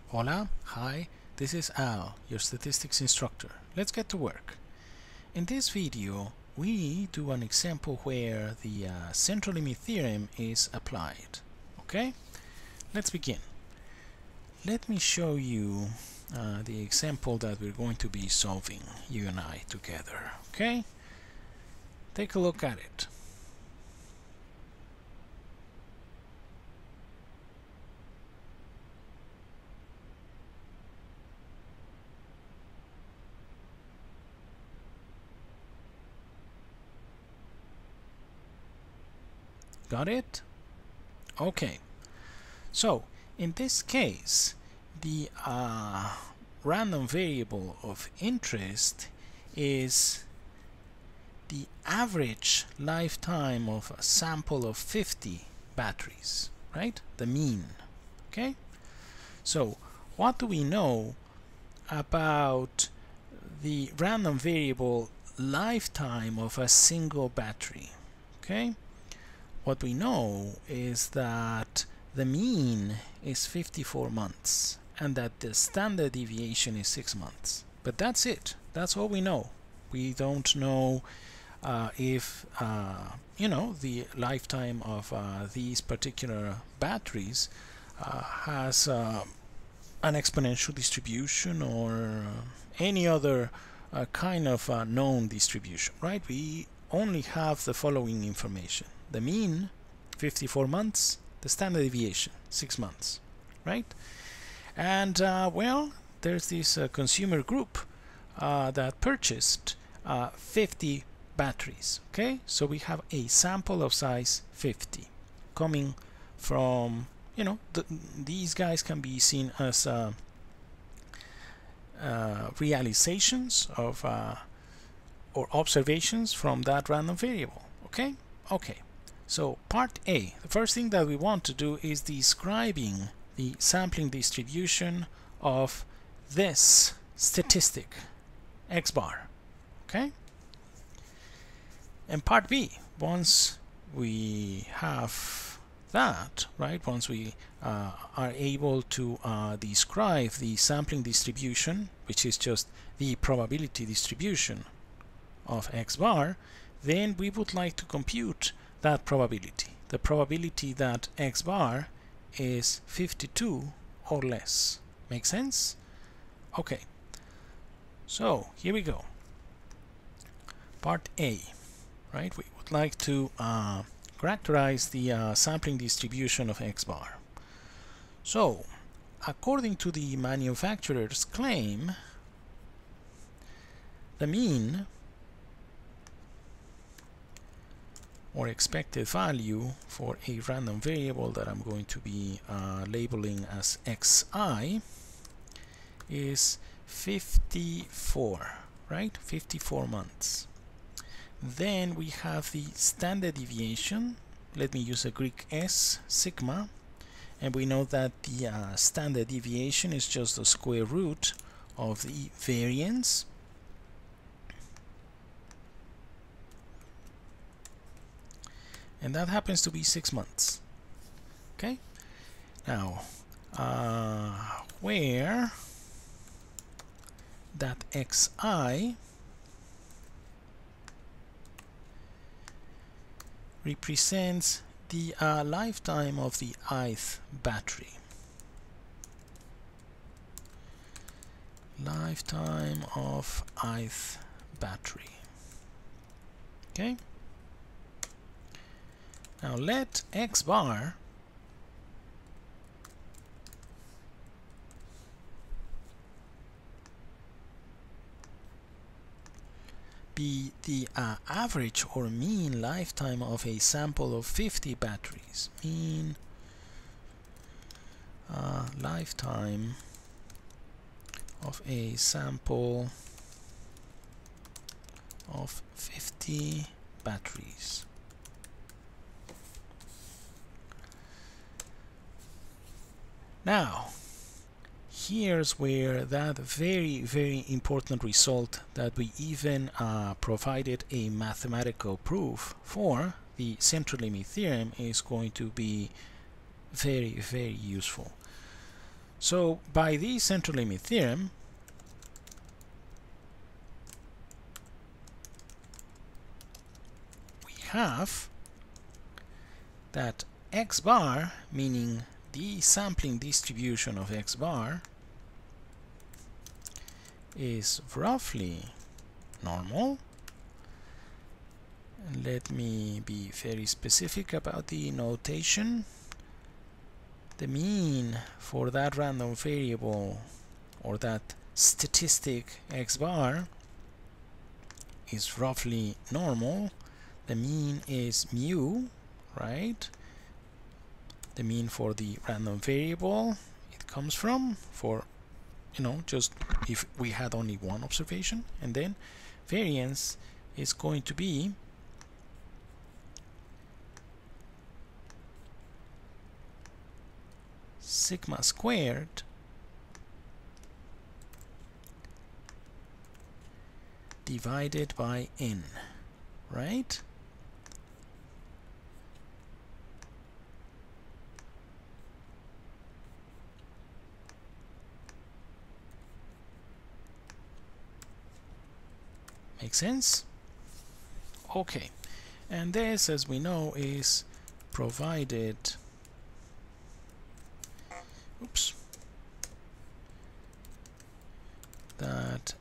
Hola, hi, this is Al, your statistics instructor. Let's get to work. In this video, we do an example where the central limit theorem is applied. Okay? Let's begin. Let me show you the example that we're going to be solving, you and I together. Okay? Take a look at it. Got it? Okay. So, in this case, the random variable of interest is the average lifetime of a sample of 50 batteries, right? The mean. Okay? So, what do we know about the random variable lifetime of a single battery? Okay? What we know is that the mean is 54 months and that the standard deviation is 6 months. But that's it. That's all we know. We don't know if the lifetime of these particular batteries has an exponential distribution or any other kind of known distribution, right? We only have the following information. The mean, 54 months, the standard deviation, 6 months, right? And well, there's this consumer group that purchased 50 batteries, okay? So we have a sample of size 50 coming from, these guys can be seen as realizations of or observations from that random variable, okay? Okay. So part A, the first thing that we want to do is describing the sampling distribution of this statistic, x bar, okay? And part B, once we have that, right, once we are able to describe the sampling distribution, which is just the probability distribution of x bar, then we would like to compute that probability, the probability that x bar is 52 or less. Make sense? Okay, so here we go. Part A, right? We would like to characterize the sampling distribution of x bar. So, according to the manufacturer's claim, the mean or expected value for a random variable that I'm going to be labeling as xi is 54, right? 54 months. Then we have the standard deviation. Let me use a Greek s, sigma, and we know that the standard deviation is just the square root of the variance. And that happens to be 6 months. Okay? Now, where that xi represents the lifetime of the ith battery. Lifetime of ith battery. Okay? Now let x bar be the average or mean lifetime of a sample of 50 batteries. Mean lifetime of a sample of 50 batteries. Now, here's where that very, very important result that we even provided a mathematical proof for, the central limit theorem, is going to be very, very useful. So by the central limit theorem, we have that x bar, meaning the sampling distribution of x bar, is roughly normal. And let me be very specific about the notation. The mean for that random variable or that statistic x bar is roughly normal. The mean is mu, right? The mean for the random variable it comes from, for just if we had only one observation, and then variance is going to be sigma squared divided by n, right? Make sense? Okay, and this, as we know, is provided that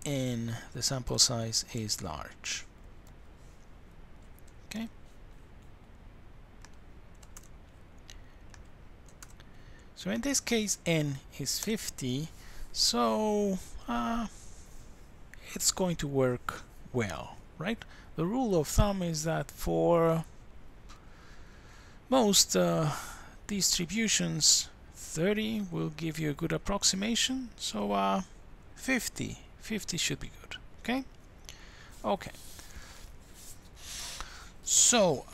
n, the sample size, is large. Okay. So in this case n is 50, so it's going to work well, right? The rule of thumb is that for most distributions 30 will give you a good approximation, so 50 should be good. Okay, so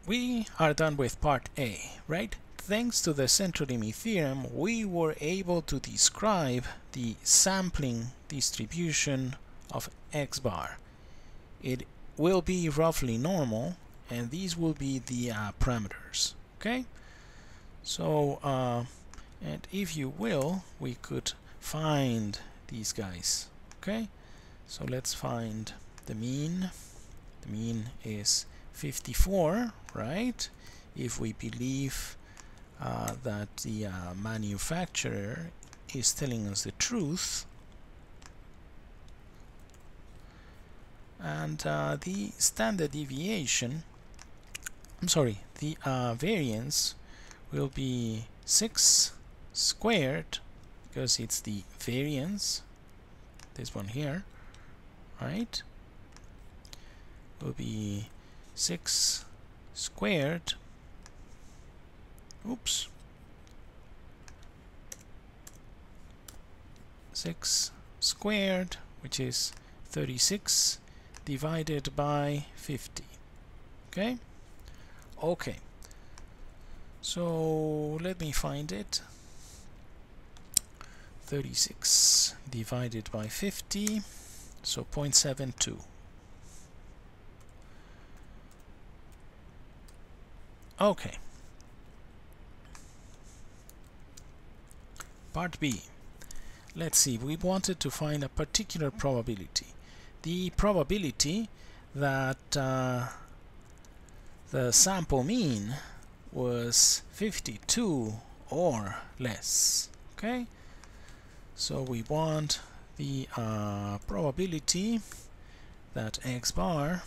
we are done with part A, right? Thanks to the central limit theorem, we were able to describe the sampling distribution of x bar. It will be roughly normal, and these will be the parameters. Okay, so and if you will, we could find these guys. Okay, so let's find the mean. The mean is 54, right? If we believe that the manufacturer is telling us the truth. And the standard deviation, the variance will be 6 squared, because it's the variance, this one here, right? Will be 6 squared, 6 squared, which is 36, divided by 50. Okay, so let me find it. 36 divided by 50, so 0.72. Okay, part B. Let's see, we wanted to find a particular probability. The probability that the sample mean was 52 or less. Okay, so we want the probability that x bar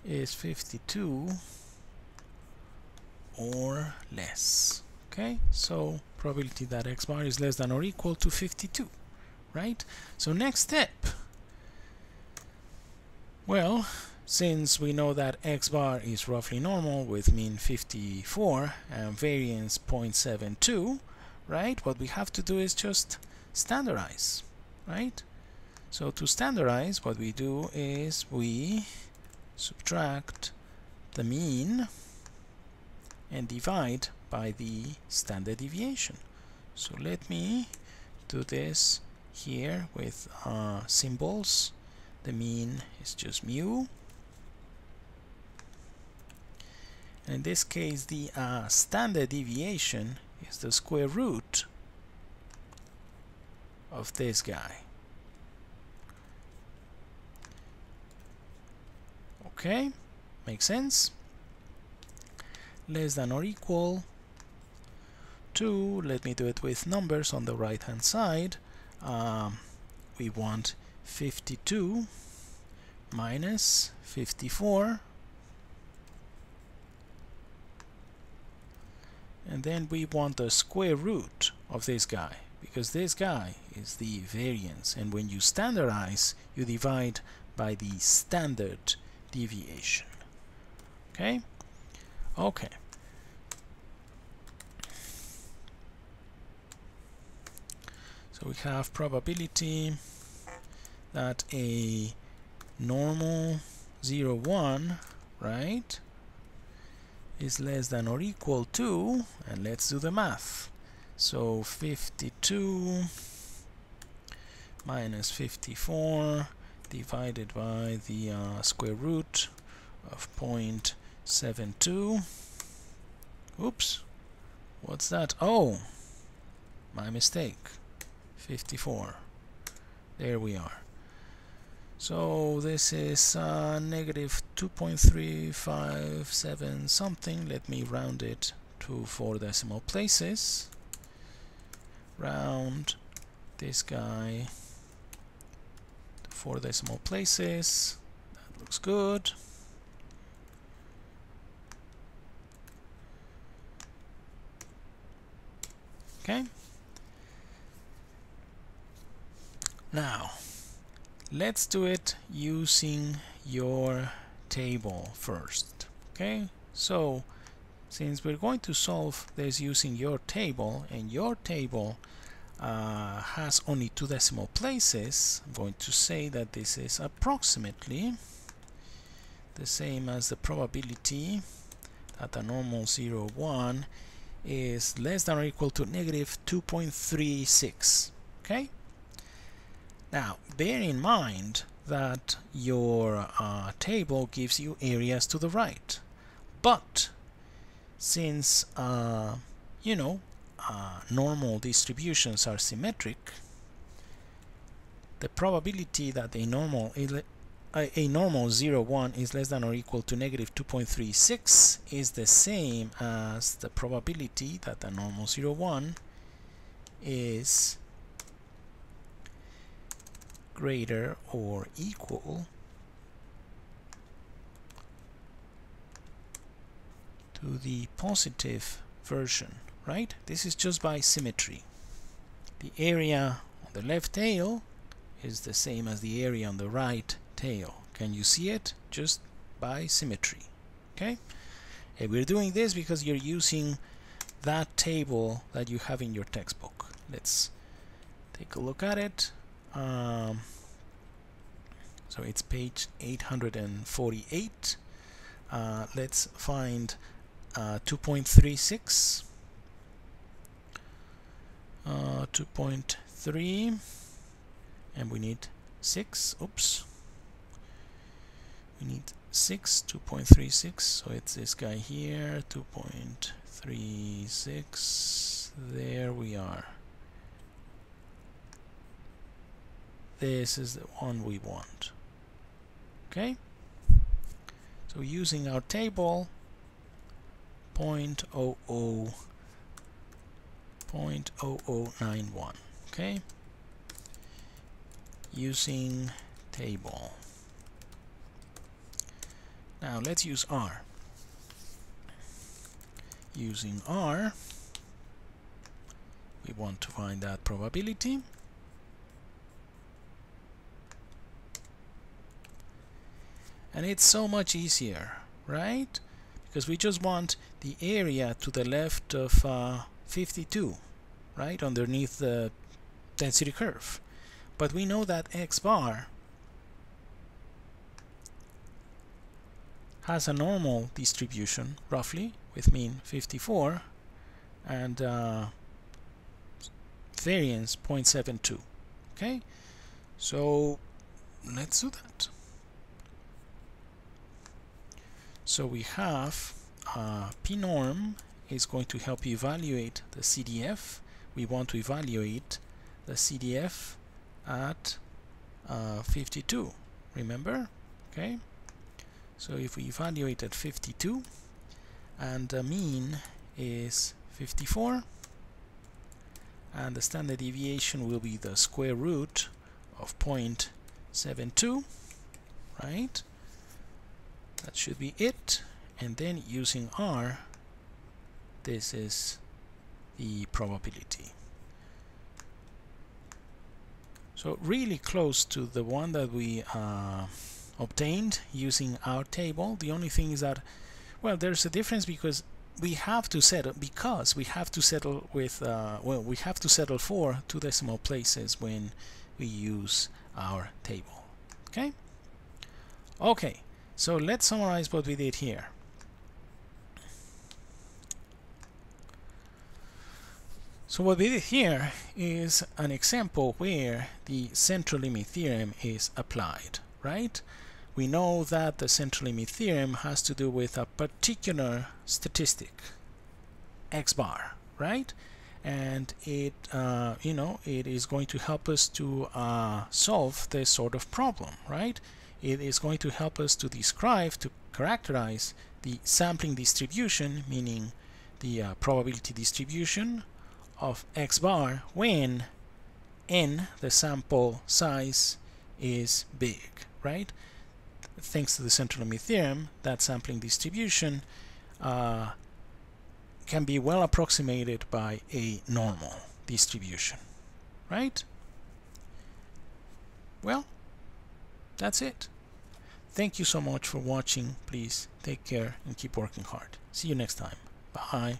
is 52 or less. Okay, so probability that x bar is less than or equal to 52, right? So next step, well, since we know that x bar is roughly normal with mean 54 and variance 0.72, right, what we have to do is just standardize, right? So to standardize, what we do is we subtract the mean and divide by the standard deviation. So let me do this here with symbols. The mean is just mu, And in this case, the standard deviation is the square root of this guy. Okay, makes sense. Less than or equal to, let me do it with numbers on the right hand side. We want 52 minus 54, and then we want the square root of this guy, because this guy is the variance, and when you standardize, you divide by the standard deviation. Okay? Okay. So we have probability that a normal 0, 1, right, is less than or equal to, and let's do the math. So 52 minus 54 divided by the square root of 0.72. Oops, what's that? Oh, my mistake. 54. There we are. So this is negative 2.357 something. Let me round it to 4 decimal places. Round this guy to 4 decimal places. That looks good. Okay. Now, let's do it using your table first. Okay, so since we're going to solve this using your table, and your table has only 2 decimal places, I'm going to say that this is approximately the same as the probability that the normal 0, 1 is less than or equal to negative 2.36. Okay? Now, bear in mind that your table gives you areas to the right, but since you know, normal distributions are symmetric, the probability that a normal 0, 1 is less than or equal to negative 2.36 is the same as the probability that the normal 0, 1 is greater or equal to the positive version, right? This is just by symmetry. The area on the left tail is the same as the area on the right tail. Can you see it? Just by symmetry. Okay? And we're doing this because you're using that table that you have in your textbook. Let's take a look at it. So it's page 848. Let's find 2.36, 2.3, and we need 6. Oops, we need 6, 2.36, so it's this guy here, 2.36. There we are. This is the one we want. Okay, so using our table, 0.0091. Okay, using table. Now let's use R. Using R, we want to find that probability. And it's so much easier, right? Because we just want the area to the left of 52, right? Underneath the density curve. But we know that X bar has a normal distribution, roughly, with mean 54, and variance 0.72. Okay? So let's do that. So we have pnorm is going to help you evaluate the CDF. We want to evaluate the CDF at 52, remember? Okay, so if we evaluate at 52 and the mean is 54, and the standard deviation will be the square root of 0.72, right? That should be it. And then using R, this is the probability. So really close to the one that we obtained using our table. The only thing is that, well, there's a difference because we have to settle with well, we have to settle for 2 decimal places when we use our table. Okay, so let's summarize what we did here. So what we did here is an example where the central limit theorem is applied, right? We know that the central limit theorem has to do with a particular statistic, x bar, right? And it, you know, it is going to help us to solve this sort of problem, right? It is going to help us to describe, to characterize the sampling distribution, meaning the probability distribution of x bar when n, the sample size, is big, right? Thanks to the central limit theorem, that sampling distribution can be well approximated by a normal distribution, right? Well, that's it. Thank you so much for watching. Please take care and keep working hard. See you next time. Bye.